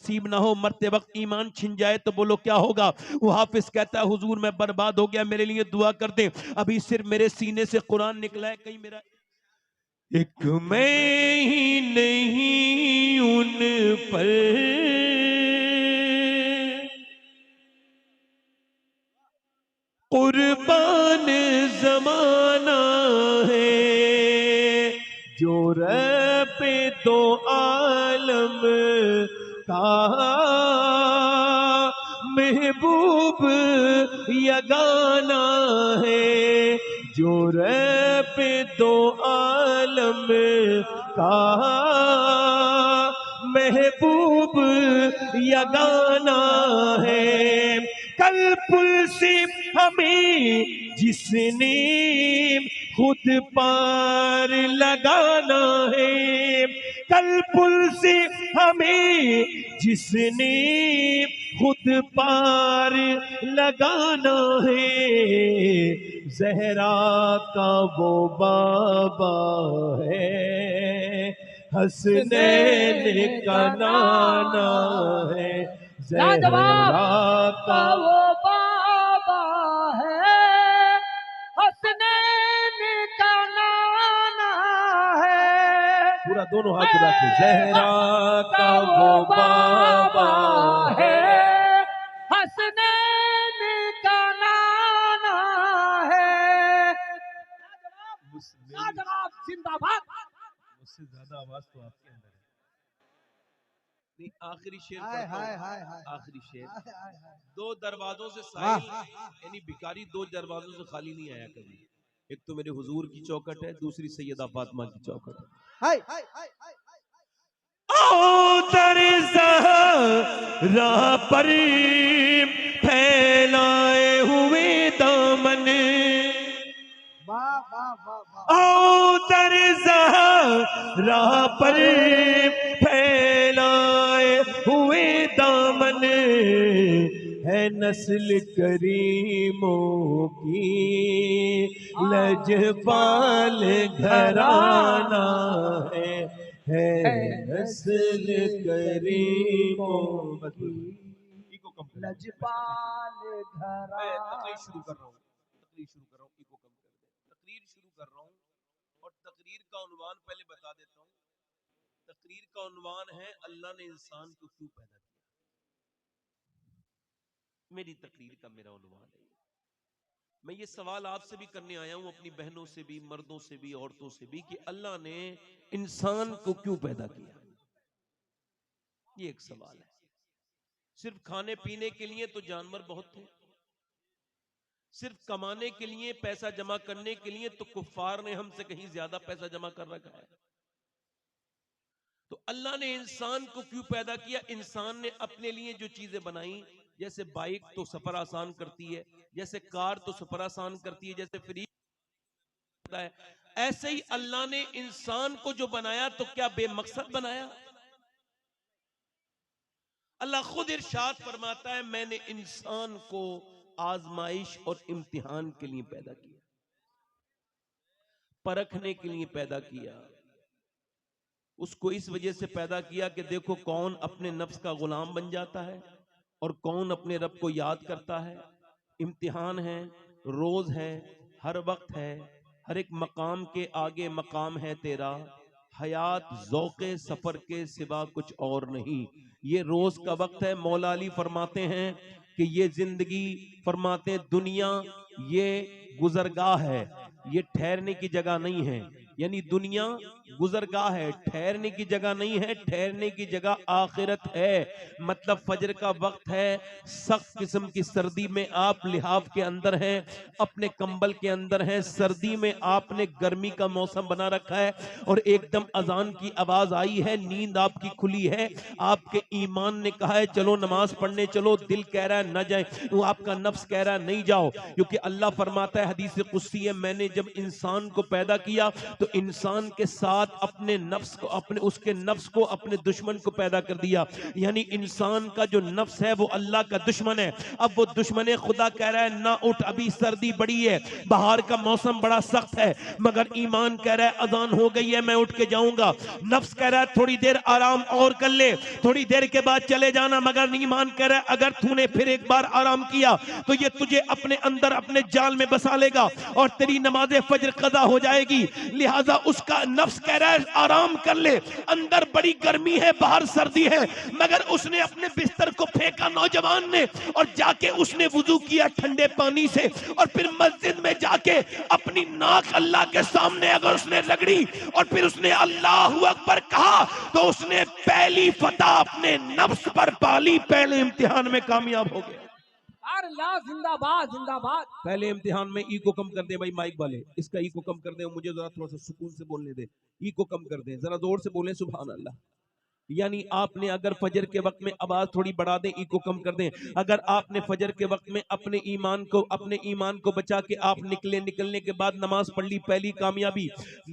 نصیب نہ ہو، مرتے وقت ایمان چھن جائے تو بولو کیا ہوگا؟ وہ حافظ کہتا ہے حضور میں برباد ہو گیا، میرے لیے دعا کر دیں، ابھی صرف میرے سینے سے قرآن نکلا ہے، کہیں میرا ایک میں ہی نہیں ان پر قربان زمانہ ہے، جو رب دو عالم کا محبوب یگانہ ہے، جو رب دو عالم کا محبوب یگانہ ہے، کل پل سے ہمیں جس نے خود پار لگانا ہے، کل پل سے ہمیں جس نے خود پار لگانا ہے، زہرا کا وہ بابا ہے، حسنین کا نانا ہے، زہرا کا وہ بابا ہے، حسنین کا نانا ہے، پورا دونوں ہاتھ اٹھا کے زہرا کا وہ بابا ہے، حسنین کا نانا ہے، جناب زندہ باد۔ مجھ سے زیادہ آواز تو آپ کے اندر ہے۔ نہیں، آخری شعر ہائے پڑھتا ہائے ہوں، ہائے ہائے آخری شعر۔ دو دروازوں سے سائل، یعنی بھکاری دو دروازوں سے خالی نہیں آیا کبھی، ایک تو میرے حضور کی چوکھٹ ہے، دوسری سیدہ فاطمہ کی چوکھٹ ہے۔ او در زہرا پر پھیلائے ہوئے دامن، او در زہرا پر پھیلائے ہوئے دامن، ہے نسل کریموں کی لجپال گھرانہ ہے نسل کریموں کی لجپال گھرانہ۔ تقریر شروع کر رہا ہوں، ایکو کم کر دیں، تقریر شروع کر رہا ہوں، اور تقریر کا عنوان پہلے بتا دیتا ہوں۔ تقریر کا عنوان ہے اللہ نے انسان کو کیوں پیدا کیا۔ میری تقریر کا میرا عنوان ہے۔ میں یہ سوال آپ سے بھی کرنے آیا ہوں، اپنی بہنوں سے بھی، مردوں سے بھی، عورتوں سے بھی، کہ اللہ نے انسان کو کیوں پیدا کیا؟ یہ ایک سوال ہے۔ صرف کھانے پینے کے لیے تو جانور بہت تھے، صرف کمانے کے لیے، پیسہ جمع کرنے کے لیے تو کفار نے ہم سے کہیں زیادہ پیسہ جمع کر رکھا ہے۔ تو اللہ نے انسان کو کیوں پیدا کیا؟ انسان نے اپنے لیے جو چیزیں بنائیں، جیسے بائک تو سفر آسان کرتی ہے، جیسے کار تو سفر آسان کرتی ہے، جیسے فریج ہے، ایسے ہی اللہ نے انسان کو جو بنایا تو کیا بے مقصد بنایا؟ اللہ خود ارشاد فرماتا ہے میں نے انسان کو آزمائش اور امتحان کے لیے پیدا کیا، پرکھنے کے لیے پیدا کیا، اس کو اس وجہ سے پیدا کیا کہ دیکھو کون اپنے نفس کا غلام بن جاتا ہے اور کون اپنے رب کو یاد کرتا ہے۔ امتحان ہے، روز ہے، ہر وقت ہے، ہر ایک مقام کے آگے مقام ہے تیرا، حیات ذوق سفر کے سوا کچھ اور نہیں۔ یہ روز کا وقت ہے۔ مولا علی فرماتے ہیں کہ یہ زندگی، فرماتے ہیں دنیا یہ گزرگاہ ہے، یہ ٹھہرنے کی جگہ نہیں ہے، یعنی دنیا گزرگاہ ہے، ٹھہرنے کی جگہ نہیں ہے، ٹھہرنے کی جگہ آخرت ہے۔ مطلب فجر کا وقت ہے، سخت قسم کی سردی میں آپ لحاف کے اندر ہیں، اپنے کمبل کے اندر ہیں، سردی میں آپ نے گرمی کا موسم بنا رکھا ہے، اور ایک دم اذان کی آواز آئی ہے، نیند آپ کی کھلی ہے، آپ کے ایمان نے کہا ہے چلو نماز پڑھنے چلو، دل کہہ رہا ہے نہ جائیں، وہ آپ کا نفس کہہ رہا ہے نہیں جاؤ، کیونکہ اللہ فرماتا ہے حدیث قدسی ہے میں نے جب انسان کو پیدا کیا تو انسان کے ساتھ اپنے نفس کو اپنے دشمن کو پیدا کر دیا. یعنی انسان کا جو نفس ہے وہ اللہ کا دشمن ہے. اب وہ دشمن خدا کہہ رہا ہے نہ اٹھ، ابھی سردی بڑی ہے، بہار کا موسم بڑا سخت ہے، مگر ایمان کہہ رہا ہے اذان ہو گئی ہے میں اٹھ کے جاؤں گا. نفس کہہ رہا ہے تھوڑی دیر آرام اور کر لے، تھوڑی دیر کے بعد چلے جانا، مگر ایمان کہہ رہا ہے اگر تو نے پھر ایک بار آرام کیا تو یہ تجھے اپنے اندر اپنے جال میں بسا لے گا اور تیری نماز فجر قضا ہو جائے گی. لہٰذا اس کا نفس کہہ رہا ہے آرام کر لے، اندر بڑی گرمی ہے، باہر سردی ہے، مگر اس نے اپنے بستر کو پھینکا نوجوان نے اور جا کے اس نے وضو کیا ٹھنڈے پانی سے، اور پھر مسجد میں جا کے اپنی ناک اللہ کے سامنے اگر اس نے رگڑی اور پھر اس نے اللہ اکبر کہا تو اس نے پہلی فتح اپنے نفس پر پالی، پہلے امتحان میں کامیاب ہو گیا. اللہ زندہ باد زندہ باد. پہلے امتحان میں ای کو کم کر دیں بھائی، مائک والے اس کا ای کو کم کر دیں، مجھے ذرا تھوڑا سا سکون سے بولنے دیں. ای کو کم کر دیں، ذرا زور سے بولیں سبحان اللہ. یعنی آپ نے اگر فجر کے وقت میں آواز تھوڑی بڑھا دیں، ای کو کم کر دیں. اگر آپ نے فجر کے وقت میں اپنے ایمان کو بچا کے آپ نکلنے کے بعد نماز پڑھ لی، پہلی کامیابی.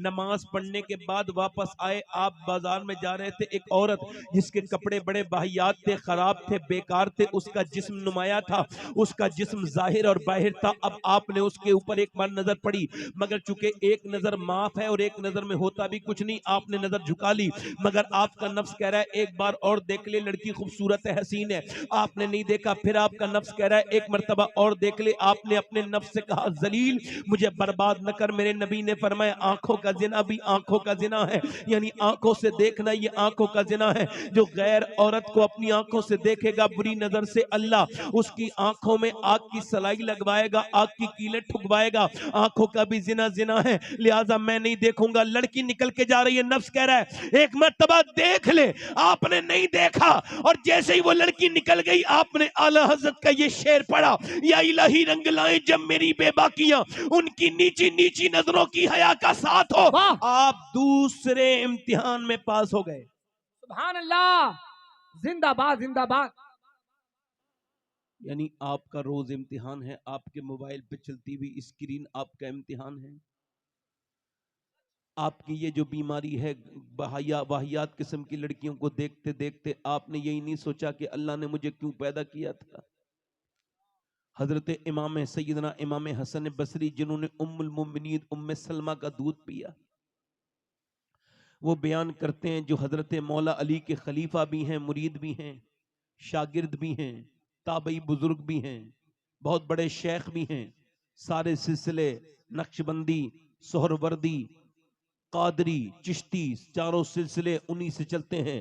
نماز پڑھنے کے بعد واپس آئے، آپ بازار میں جا رہے تھے، ایک عورت جس کے کپڑے بڑے واہیات تھے، خراب تھے، بیکار تھے، اس کا جسم نمایاں تھا، اس کا جسم ظاہر اور باہر تھا. اب آپ نے اس کے اوپر ایک بار نظر پڑی، مگر چونکہ ایک نظر معاف ہے اور ایک نظر میں ہوتا بھی کچھ نہیں، آپ نے نظر جھکا لی. مگر آپ کا نفس کہہ رہا ہے ایک بار اور دیکھ لے، لڑکی خوبصورت ہے، حسین ہے. آپ نے نہیں دیکھا، پھر آپ کا نفس کہہ رہا ہے ایک مرتبہ اور دیکھ لے. آپ نے اپنے نفس سے کہا ذلیل مجھے برباد نہ کر. میرے نبی نے فرمایا آنکھوں کا زنا بھی آنکھوں کا زنا ہے، یعنی آنکھوں سے دیکھنا یہ آنکھوں کا زنا ہے. جو غیر عورت کو اپنی آنکھوں سے دیکھے گا بری نظر سے، اللہ اس کی آنکھوں میں آگ کی سلائی لگوائے گا، آگ کی کیلیں ٹھکوائے گا. آنکھوں کا بھی زنا زنا ہے، لہٰذا میں نہیں دیکھوں گا. لڑکی نکل کے جا رہی ہے، نفس کہہ رہا ہے ایک مرتبہ دیکھ لے. آپ نے نہیں دیکھا، اور جیسے ہی وہ لڑکی نکل گئی آپ نے اعلی حضرت کا یہ شعر پڑھا، یا الہی رنگ لائیں جب میری بے باکیاں، ان کی نیچی نیچی نظروں کی حیا کا ساتھ ہو. واہ آپ دوسرے امتحان میں پاس ہو گئے. سبحان اللہ زندہ باد زندہ باد. یعنی آپ کا روز امتحان ہے، آپ کے موبائل پہ چلتی ہوئی اسکرین آپ کا امتحان ہے. آپ کی یہ جو بیماری ہے، واہیات قسم کی لڑکیوں کو دیکھتے دیکھتے آپ نے یہی نہیں سوچا کہ اللہ نے مجھے کیوں پیدا کیا تھا. حضرت امام سیدنا امام حسن بصری جنہوں نے ام المومنین ام سلمہ کا دودھ پیا، وہ بیان کرتے ہیں جو حضرت مولا علی کے خلیفہ بھی ہیں، مرید بھی ہیں، شاگرد بھی ہیں، تابعی بزرگ بھی ہیں، بہت بڑے شیخ بھی ہیں. سارے سلسلے نقشبندی، سہروردی، قادری، چشتی، چاروں سلسلے انہی سے چلتے ہیں.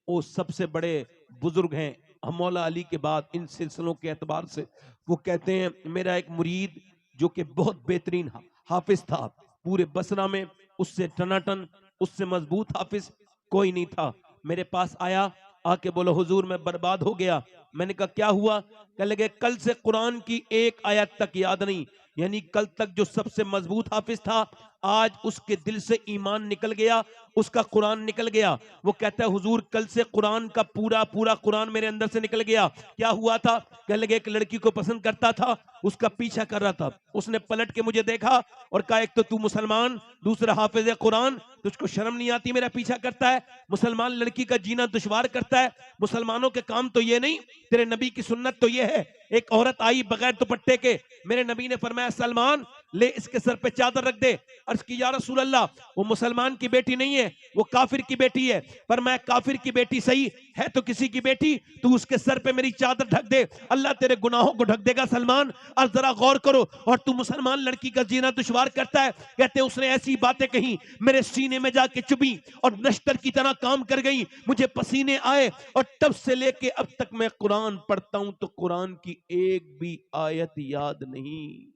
وہ سب سے بڑے بزرگ ہیں مولا علی کے بعد ان سلسلوں کے اعتبار سے. وہ کہتے ہیں میرا ایک مرید جو کہ بہت بہترین حافظ تھا، پورے بصرہ میں اس سے ٹناٹن، اس سے مضبوط حافظ کوئی نہیں تھا. میرے پاس آیا، آ کے بولو حضور میں برباد ہو گیا. میں نے کہا کیا ہوا؟ کہنے لگے کل سے قرآن کی ایک آیت تک یاد نہیں. یعنی کل تک جو سب سے مضبوط حافظ تھا، آج اس کے دل سے ایمان نکل گیا، اس کا قرآن نکل گیا. وہ کہتا ہے حضور کل سے قرآن کا پورا قرآن میرے اندر سے نکل گیا. کیا ہوا تھا؟ کہنے لگے ایک لڑکی کو پسند کرتا تھا، اس کا پیچھا کر رہا تھا. اس نے پلٹ کے مجھے دیکھا اور کہا ایک تو مسلمان، دوسرا حافظ قرآن، تجھ کو شرم نہیں آتی میرا پیچھا کرتا ہے؟ مسلمان لڑکی کا جینا دشوار کرتا ہے. مسلمانوں کے کام تو یہ نہیں، تیرے نبی کی سنت تو یہ ہے. ایک عورت آئی بغیر دوپٹے کے، میرے نبی نے فرمایا سلمان لے اس کے سر پہ چادر رکھ دے. عرض کی یا رسول اللہ وہ مسلمان کی بیٹی نہیں ہے، وہ کافر کی بیٹی ہے. فرمایا کافر کی بیٹی صحیح ہے تو کسی کی بیٹی، تو اس کے سر پہ میری چادر ڈھک دے، اللہ تیرے گناہوں کو ڈھک دے گا. سلمان اور ذرا غور کرو، اور تو مسلمان لڑکی کا جینا دشوار کرتا ہے. کہتے اس نے ایسی باتیں کہیں میرے سینے میں جا کے چبھی اور نشتر کی طرح کام کر گئی، مجھے پسینے آئے، اور تب سے لے کے اب تک میں قرآن پڑھتا ہوں تو قرآن کی ایک بھی آیت یاد نہیں.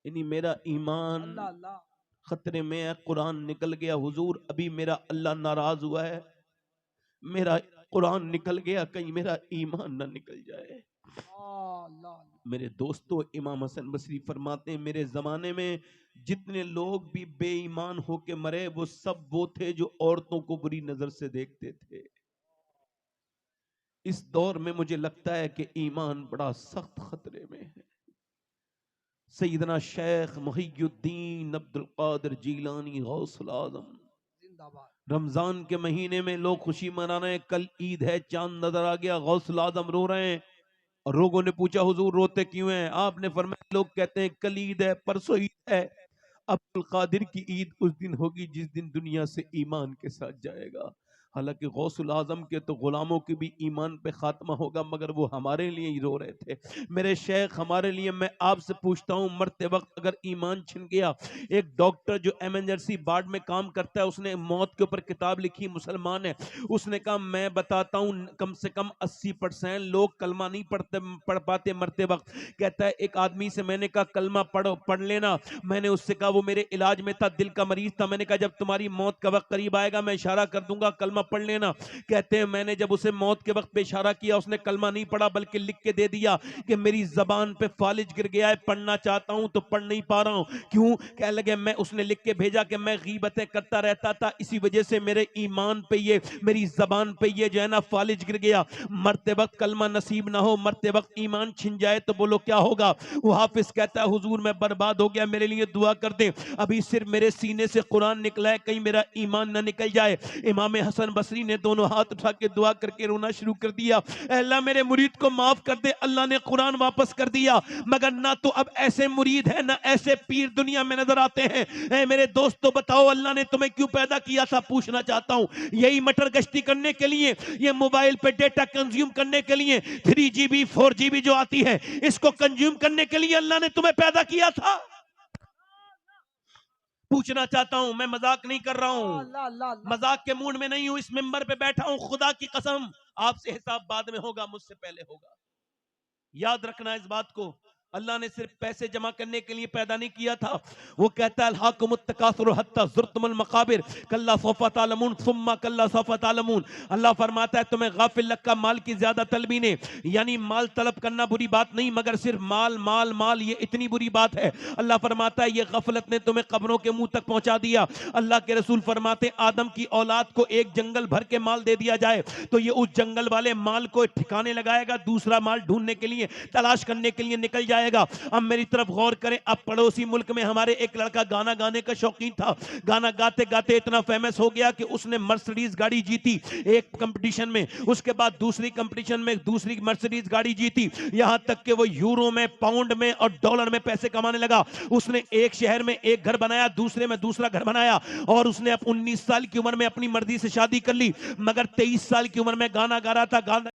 یعنی میرا ایمان اللہ اللہ خطرے میں ہے. قرآن نکل گیا حضور، ابھی میرا اللہ ناراض ہوا ہے. میرا قرآن نکل گیا، کہیں میرا ایمان نہ نکل جائے. اللہ. میرے دوستو، امام حسن بصری فرماتے ہیں میرے زمانے میں جتنے لوگ بھی بے ایمان ہو کے مرے وہ سب وہ تھے جو عورتوں کو بری نظر سے دیکھتے تھے. اس دور میں مجھے لگتا ہے کہ ایمان بڑا سخت خطرے میں ہے. سیدنا شیخ محی الدین عبد القادر جیلانی غوث العظم۔ زندہ باد۔ رمضان کے مہینے میں لوگ خوشی منا رہے ہیں، کل عید ہے، چاند نظر آ گیا، غوث العظم رو رہے ہیں، اور لوگوں نے پوچھا حضور روتے کیوں ہیں؟ آپ نے فرمایا لوگ کہتے ہیں کل عید ہے، پرسوں عید ہے، عبد القادر کی عید اس دن ہوگی جس دن دنیا سے ایمان کے ساتھ جائے گا۔ حالانکہ غوث العظم کے تو غلاموں کی بھی ایمان پہ خاتمہ ہوگا، مگر وہ ہمارے لیے ہی رو رہے تھے، میرے شیخ ہمارے لیے۔ میں آپ سے پوچھتا ہوں مرتے وقت اگر ایمان چھن گیا، ایک ڈاکٹر جو ایمرجنسی وارڈ میں کام کرتا ہے، اس نے موت کے اوپر کتاب لکھی، مسلمان ہے، اس نے کہا میں بتاتا ہوں کم سے کم 80% لوگ کلمہ نہیں پڑھ پاتے مرتے وقت۔ کہتا ہے ایک آدمی سے میں نے کہا کلمہ پڑھ لینا، میں نے اس سے کہا وہ میرے علاج میں تھا، دل کا مریض تھا، میں نے کہا جب تمہاری موت کا وقت قریب آئے گا میں اشارہ کر دوں گا کلمہ پڑھ لینا۔ کہتے ہیں میں نے جب اسے موت کے وقت پہ اشارہ کیا، اس نے کلمہ نہیں پڑھا بلکہ لکھ کے دے دیا کہ میری زبان پہ فالج گر گیا ہے، پڑھنا چاہتا ہوں تو پڑھ نہیں پا رہا ہوں۔ کیوں؟ کہنے لگے اس نے لکھ کے بھیجا کہ میں غیبتیں کرتا رہتا تھا، اسی وجہ سے میرے ایمان پہ میری زبان پہ یہ جو ہے نا فالج گر گیا۔ مرتے وقت کلمہ نصیب نہ ہو، مرتے وقت ایمان چھن جائے تو بولو کیا ہوگا؟ وہ حافظ کہتا ہے حضور میں برباد ہو گیا، میرے لیے دعا کر دیں، ابھی صرف میرے سینے سے قرآن نکلا ہے، کہیں میرا ایمان نہ نکل جائے۔ امام حسن بصری نے دونوں ہاتھ اٹھا کے دعا کر کے رونا شروع کر دیا، اے اللہ میرے مرید کو معاف کر دے۔ اللہ نے قرآن واپس کر دیا، مگر نہ تو اب ایسے مرید ہیں نہ ایسے پیر دنیا میں نظر آتے ہیں۔ اے میرے دوستو بتاؤ اللہ نے تمہیں کیوں پیدا کیا تھا؟ پوچھنا چاہتا ہوں، یہی مٹر گشتی کرنے کے لیے، یہ موبائل پہ ڈیٹا کنزیوم کرنے کے لیے، 3GB 4GB جو آتی ہے اس کو کنزیوم کرنے کے لیے اللہ نے تمہیں پیدا کیا تھا؟ پوچھنا چاہتا ہوں، میں مذاق نہیں کر رہا ہوں، اللہ اللہ اللہ۔ مذاق کے موڈ میں نہیں ہوں، اس ممبر پہ بیٹھا ہوں، خدا کی قسم آپ سے حساب بعد میں ہوگا، مجھ سے پہلے ہوگا۔ یاد رکھنا اس بات کو، اللہ نے صرف پیسے جمع کرنے کے لیے پیدا نہیں کیا تھا۔ وہ کہتا ہے الہاکم التکاثر حتی زرتم المقابر کلا سوف تعلمون ثم کلا سوف تعلمون۔ اللہ فرماتا ہے تمہیں غافل لگا مال کی زیادہ طلبی نے، یعنی مال طلب کرنا بری بات نہیں، مگر صرف مال مال مال یہ اتنی بری بات ہے۔ اللہ فرماتا ہے یہ غفلت نے تمہیں قبروں کے منہ تک پہنچا دیا۔ اللہ کے رسول فرماتے ہیں آدم کی اولاد کو ایک جنگل بھر کے مال دے دیا جائے تو یہ اس جنگل والے مال کو ٹھکانے لگائے گا، دوسرا مال ڈھونڈنے کے لیے تلاش کرنے کے لیے نکل جائے گا۔ اب میری طرف غور کریں، اب پڑوسی ملک میں ہمارے ایک لڑکا گانا گانے کا شوقین تھا، گانا گاتے گاتے اتنا فیمس ہو گیا کہ اس نے مرسڈیز گاڑی جیتی ایک کمپٹیشن میں، اس کے بعد دوسری کمپٹیشن میں دوسری مرسڈیز گاڑی جیتی، یہاں تک کہ وہ یورو میں، پاؤنڈ میں اور ڈالر میں پیسے کمانے لگا۔ اس نے ایک شہر میں ایک گھر بنایا، دوسرے میں دوسرا گھر بنایا، اور اس نے 19 سال کی عمر میں اپنی مرضی سے شادی کر لی، مگر 23 سال کی عمر میں گانا گا رہا تھا، گانا